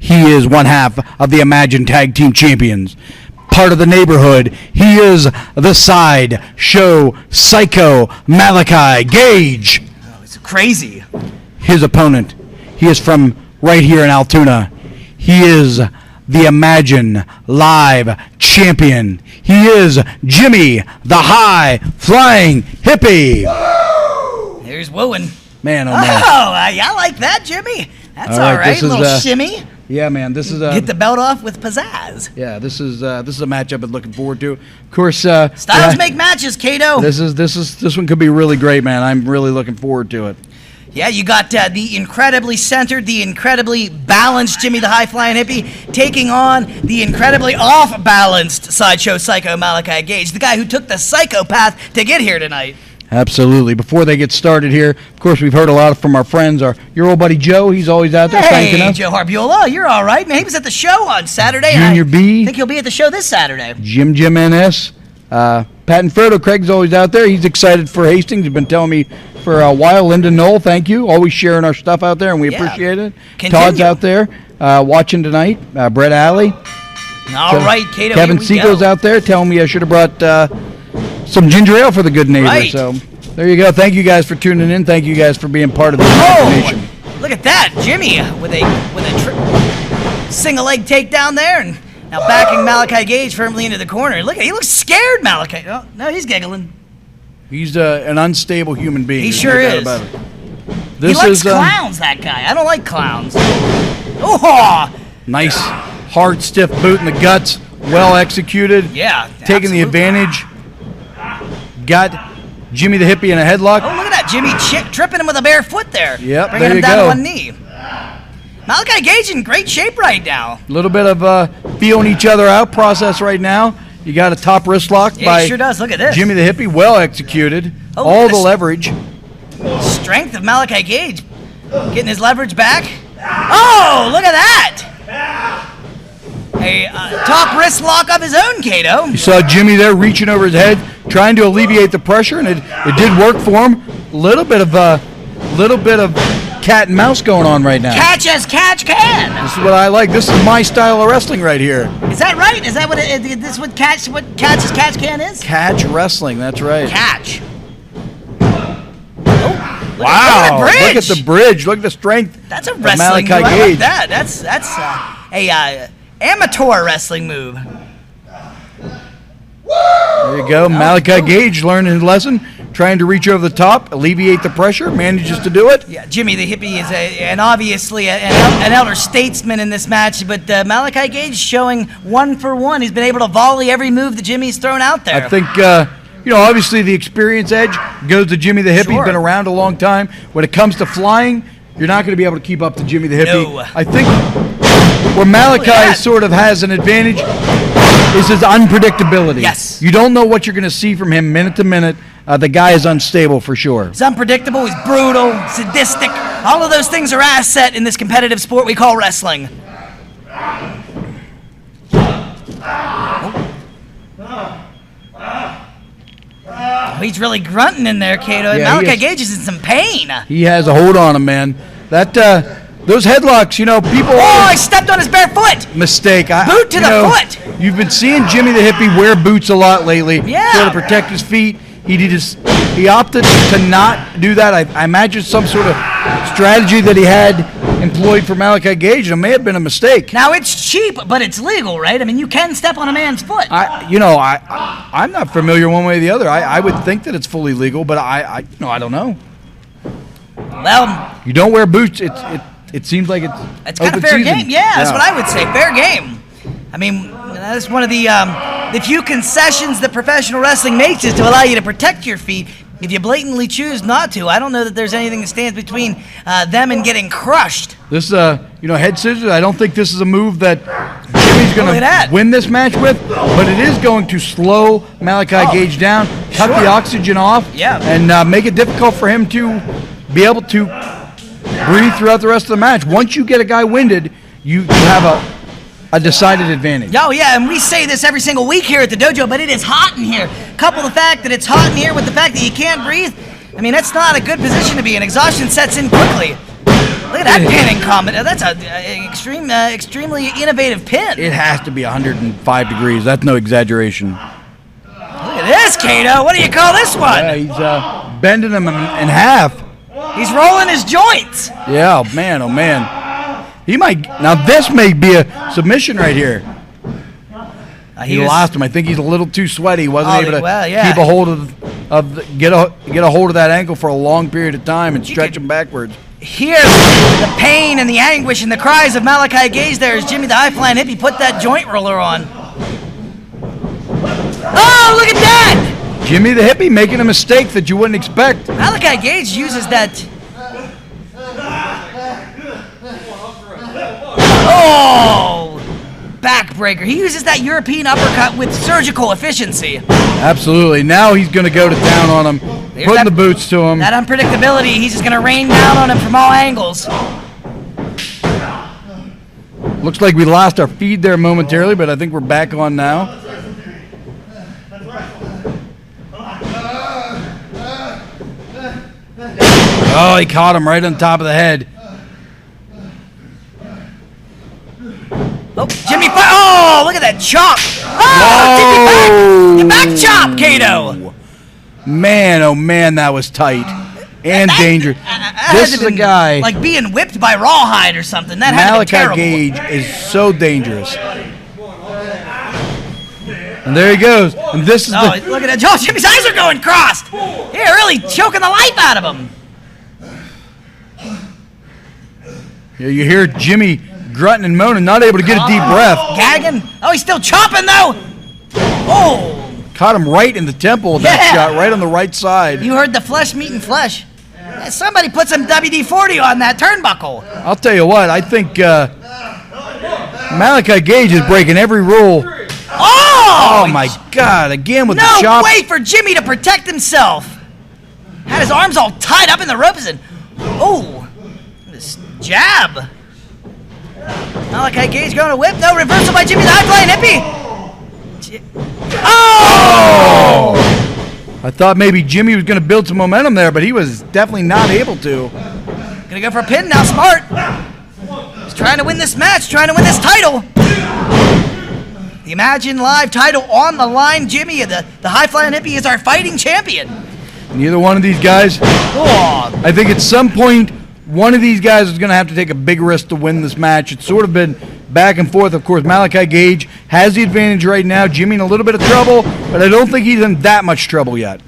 He is one half of the Imagine Tag Team Champions. Part of the neighborhood. He is the Sideshow Psycho Malaki Gage. Oh, it's crazy. His opponent. He is from right here in Altoona. He is the Imagine Live Champion. He is Jimi, the High Flying Hippie. There's wooing. Man, oh man. man. Oh, I like that, Jimmy. That's all right. A little shimmy. Yeah, man. This is get the belt off with pizzazz. Yeah, this is a match I've been looking forward to. Of course, styles make matches, Kato. This one could be really great, man. I'm really looking forward to it. Yeah, you got the incredibly centered, the incredibly balanced Jimi the High Flying Hippie taking on the incredibly off-balanced Sideshow Psycho Malaki Gage, the guy who took the psychopath to get here tonight. Absolutely. Before they get started here, of course, we've heard a lot from our friends. Your old buddy Joe, he's always out there thanking us. Hey, Joe Harbula, you're all right, man. He was at the show on Saturday. Junior B. I think he'll be at the show this Saturday. Jim NS. Pat and Frodo, Craig's always out there. He's excited for Hastings. He's been telling me for a while. Linda Knoll, thank you. Always sharing our stuff out there, and we appreciate it. Continue. Todd's out there watching tonight. Brett Alley. All right, Kato, Kevin Siegel's out there telling me I should have brought some ginger ale for the good neighbor. Right. So there you go. Thank you guys for tuning in. Thank you guys for being part of the imagination. Look at that, Jimi with a single leg takedown there, and now backing Malaki Gage firmly into the corner. Look, he looks scared, Malaki. Oh, no, he's giggling. He's an unstable human being. He sure is. About it. He likes clowns, that guy. I don't like clowns. Oh! Nice, hard, stiff boot in the guts. Well executed. Yeah, taking the advantage. Got Jimi the Hippie in a headlock. Oh, look at that. Jimi tripping him with a bare foot there. Yep, bringing there him you down go. to one knee. Malaki Gage in great shape right now. A little bit of feeling each other out process right now. You got a top wrist lock by he sure does. Look at this. Jimi the Hippie, well executed. Oh, all the leverage. Strength of Malaki Gage. Getting his leverage back. Oh, look at that. A top wrist lock of his own, Kato. You saw Jimi there reaching over his head, trying to alleviate the pressure, and it did work for him. A little bit of cat and mouse going on right now. Catch as catch can. This is what I like. This is my style of wrestling right here. Is that right? Is that what this what catch as catch can is? Catch wrestling. That's right. Catch. Wow! Look at the bridge. Look at the strength. That's a wrestling move. I like that. That's a amateur wrestling move. There you go. Malaki Gage learning his lesson, trying to reach over the top, alleviate the pressure, manages to do it. Yeah, Jimi the Hippie is obviously an elder statesman in this match, but Malaki Gage showing 1 for 1. He's been able to volley every move that Jimmy's thrown out there. I think, obviously the experience edge goes to Jimi the Hippie. He's been around a long time. When it comes to flying, you're not going to be able to keep up to Jimi the Hippie. No. I think where Malaki sort of has an advantage is his unpredictability. Yes. You don't know what you're going to see from him minute to minute. The guy is unstable for sure. He's unpredictable, he's brutal, sadistic. All of those things are asset in this competitive sport we call wrestling. Oh, he's really grunting in there, Kato. Yeah, Malaki Gage is in some pain. He has a hold on him, man. Those headlocks, people... Oh, I stepped on his bare foot. Mistake. Boot to the foot. You've been seeing Jimi the Hippie wear boots a lot lately. Yeah. Sort of protect his feet. He opted to not do that. I imagine some sort of strategy that he had employed for Malaki Gage. It may have been a mistake. Now, it's cheap, but it's legal, right? I mean, you can step on a man's foot. I'm not familiar one way or the other. I would think that it's fully legal, but I don't know. Well, you don't wear boots. It seems like it's kind of fair game. Yeah, that's what I would say. Fair game. I mean, that's one of the few concessions that professional wrestling makes is to allow you to protect your feet. If you blatantly choose not to, I don't know that there's anything that stands between them and getting crushed. This, head scissors, I don't think this is a move that Jimmy's going to win this match with, but it is going to slow Malaki Gage down, cut the oxygen off, and make it difficult for him to be able to breathe throughout the rest of the match. Once you get a guy winded, you have a decided advantage. Oh, yeah, and we say this every single week here at the dojo, but it is hot in here. Couple the fact that it's hot in here with the fact that you can't breathe, I mean, that's not a good position to be in. Exhaustion sets in quickly. Look at that pinning comment. That's an extremely innovative pin. It has to be 105 degrees. That's no exaggeration. Look at this, Kato. What do you call this one? Yeah, he's bending him in half. He's rolling his joints. Yeah, oh man. He might. Now this may be a submission right here. He lost him. I think he's a little too sweaty. He wasn't able to keep a hold get a hold of that ankle for a long period of time and stretch him backwards. Hear the pain and the anguish and the cries of Malaki Gage there as Jimmy the high-flying hippie put that joint roller on. Oh, look at that! Jimmy the hippie making a mistake that you wouldn't expect. Malaki Gage uses that. Oh! Backbreaker. He uses that European uppercut with surgical efficiency. Absolutely. Now he's going to go to town on him, putting the boots to him. That unpredictability, he's just going to rain down on him from all angles. Looks like we lost our feed there momentarily, but I think we're back on now. Oh, he caught him right on top of the head. Oh, Jimmy! Oh, look at that chop! Oh, Jimmy back! Back chop, Kato! Man, oh man, that was tight and dangerous. This is a guy like being whipped by rawhide or something. That had to be terrible. Malaki Gage is so dangerous. And there he goes. And this is look at that! Oh, Jimmy's eyes are going crossed. Yeah, really choking the life out of him. Yeah, you hear Jimmy grunting and moaning, not able to get a deep breath. Gagging. Oh, he's still chopping though. Oh. Caught him right in the temple with that shot, right on the right side. You heard the flesh meeting flesh. Somebody put some WD-40 on that turnbuckle. I'll tell you what, I think Malaki Gage is breaking every rule. Oh my God, again with the chop. No way for Jimmy to protect himself. Had his arms all tied up in the ropes and, this jab. Malaki Gage going to whip. No, reversal by Jimmy the high-flying hippie. Oh! I thought maybe Jimmy was going to build some momentum there, but he was definitely not able to. Gonna go for a pin now, smart. He's trying to win this match, trying to win this title. The Imagine Live title on the line. Jimmy, the high-flying hippie, is our fighting champion. Neither one of these guys. I think at some point, one of these guys is going to have to take a big risk to win this match. It's sort of been back and forth. Of course, Malaki Gage has the advantage right now. Jimmy in a little bit of trouble, but I don't think he's in that much trouble yet.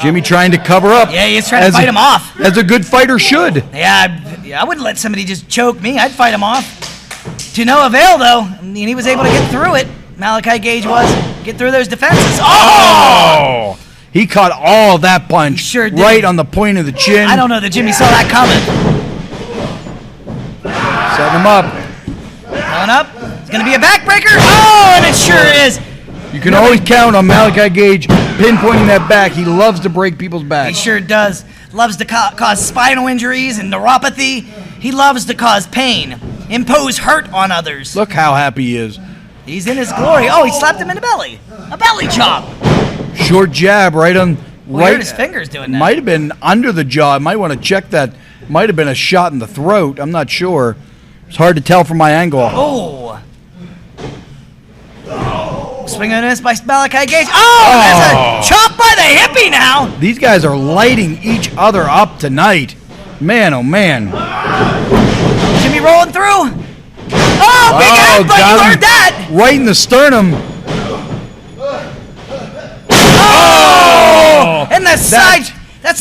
Jimmy trying to cover up. Yeah, he's trying to fight him off. As a good fighter should. Yeah, I wouldn't let somebody just choke me. I'd fight him off. To no avail, though. I mean, he was able to get through it. Malaki Gage was. Get through those defenses. Oh! He caught all of that punch sure did. Right on the point of the chin. I don't know that Jimmy saw that coming. Setting him up. Going up. It's going to be a backbreaker. Oh, and it sure is. You can always count on Malaki Gage pinpointing that back. He loves to break people's backs. He sure does. Loves to cause spinal injuries and neuropathy. He loves to cause pain. Impose hurt on others. Look how happy he is. He's in his glory. Oh, he slapped him in the belly. A belly chop. Short jab right on. Right, his fingers doing that. Might have been under the jaw. I might want to check that. Might have been a shot in the throat. I'm not sure. It's hard to tell from my angle. Oh. Swing on this by Malaki Gage. Oh, there's a chop by the hippie now. These guys are lighting each other up tonight. Man, oh man. Jimmy rolling through. Oh, big headbutt. You heard that. Right in the sternum. Oh! And that's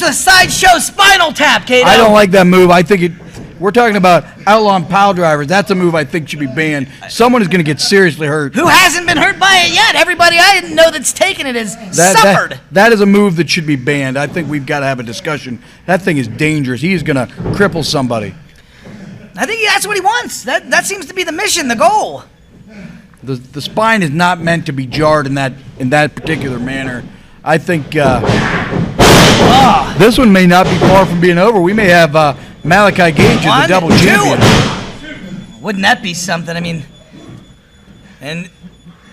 the sideshow spinal tap, Kato. I don't like that move. I think we're talking about outlaw and pile drivers. That's a move I think should be banned. Someone is going to get seriously hurt. Who hasn't been hurt by it yet? Everybody I didn't know that's taken it has suffered. That is a move that should be banned. I think we've got to have a discussion. That thing is dangerous. He is going to cripple somebody. I think that's what he wants. That seems to be the mission, the goal. The spine is not meant to be jarred in that particular manner. I think this one may not be far from being over. We may have Malaki Gage as the double champion. Wouldn't that be something? I mean, and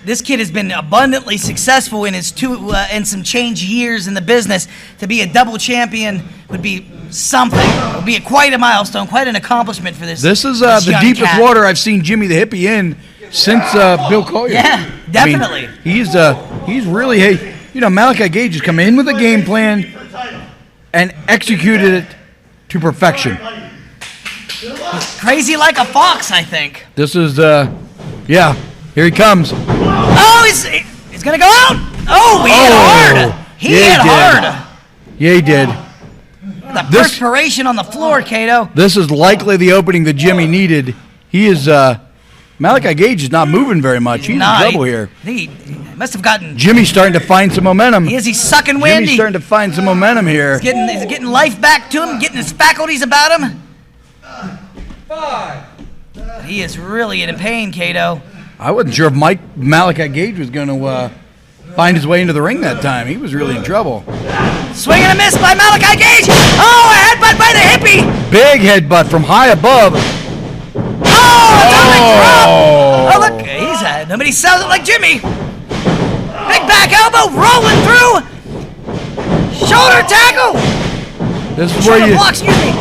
this kid has been abundantly successful in his and some change years in the business. To be a double champion would be something. It would be quite a milestone, quite an accomplishment for this. This is the deepest cat. water I've seen Jimmy the Hippie in since Bill Collier. Yeah, definitely. I mean, he's really, Malaki Gage has come in with a game plan and executed it to perfection. He's crazy like a fox, I think. This is, here he comes. Oh, he's going to go out. Oh, he hit hard. He hit hard. Yeah, he did. The perspiration on the floor, Cato. This is likely the opening that Jimmy needed. He is, Malaki Gage is not moving very much. He's in trouble here. He must have gotten... Jimmy's starting to find some momentum. He's sucking wind. Jimmy's starting to find some momentum here. He's getting life back to him, getting his faculties about him. 5. He is really in pain, Cato. I wasn't sure if Malaki Gage was going to find his way into the ring that time. He was really in trouble. Swing and a miss by Malaki Gage. Oh, a headbutt by the Hippie. Big headbutt from high above. Oh, oh look, nobody sells it like Jimmy. Big back elbow rolling through. Shoulder tackle. This is where you... block, excuse me.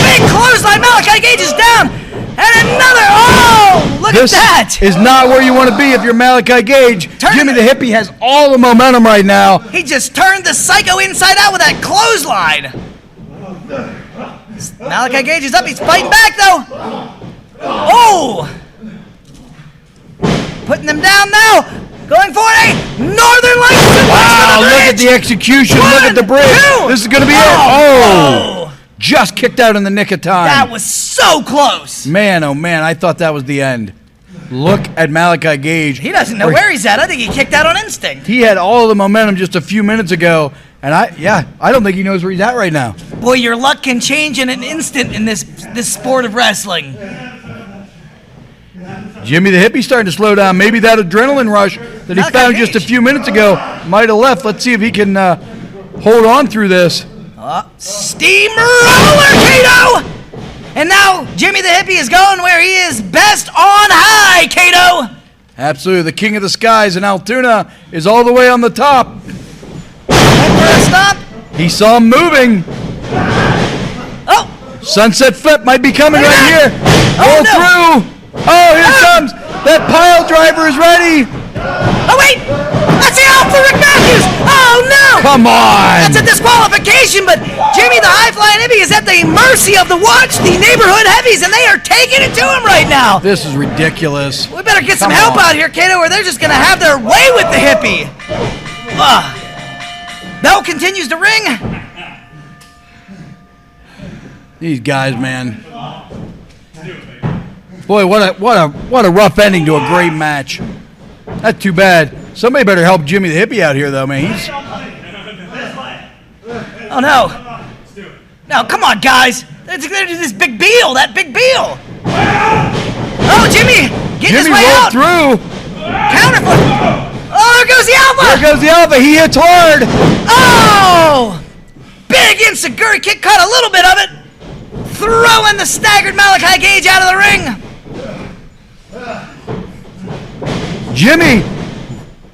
Big clothesline. Malaki Gage is down. And another. Oh, look at that. This is not where you want to be if you're Malaki Gage. Jimmy the Hippie has all the momentum right now. He just turned the psycho inside out with that clothesline. Malaki Gage is up. He's fighting back, though. Oh! Putting them down now. Going for a Northern Lights. Wow, look at the execution. Look at the bridge. This is going to be it. Oh! Just kicked out in the nick of time. That was so close. Man, oh man, I thought that was the end. Look at Malaki Gage. He doesn't know where he's at. I think he kicked out on instinct. He had all the momentum just a few minutes ago, and I don't think he knows where he's at right now. Boy, your luck can change in an instant in this sport of wrestling. Jimmy the Hippie starting to slow down. Maybe that adrenaline rush that he found just a few minutes ago might have left. Let's see if he can hold on through this. Steamroller, Cato! And now Jimmy the Hippie is going where he is best on high, Cato! Absolutely. The king of the skies in Altoona is all the way on the top. And for a stop. He saw him moving. Oh! Sunset flip might be coming right here. Roll through. Oh, here comes. That pile driver is ready. Oh, wait. That's the out for Rick Matthews. Oh, no. Come on. That's a disqualification, but Jimmy the high-flying Hippie is at the mercy of the neighborhood heavies, and they are taking it to him right now. This is ridiculous. We better get some help out here, Cato, or they're just going to have their way with the Hippie. Bell continues to ring. These guys, man. Boy, what a rough ending to a great match. That's too bad. Somebody better help Jimmy the Hippie out here, though, man. Oh, no. No, come on, guys. Let's do this Big Beal, that Big Beal. Oh, Jimmy, getting his way out. Through. Counterfoot. Oh, there goes the Alpha. There goes the Alpha. He hits hard. Oh! Big insecurity kick, caught a little bit of it. Throwing the staggered Malaki Gage out of the ring. Jimmy,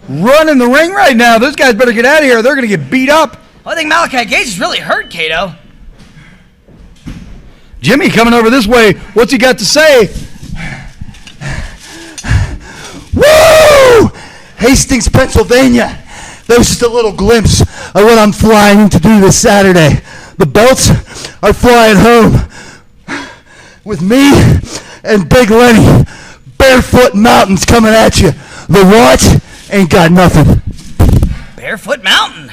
running the ring right now. Those guys better get out of here. They're going to get beat up. I think Malaki Gage is really hurt, Cato. Jimmy coming over this way. What's he got to say? Woo! Hastings, Pennsylvania. That was just a little glimpse of what I'm flying to do this Saturday. The belts are flying home with me and Big Lenny. Barefoot Mountains coming at you. The what? Ain't got nothing. Barefoot Mountain.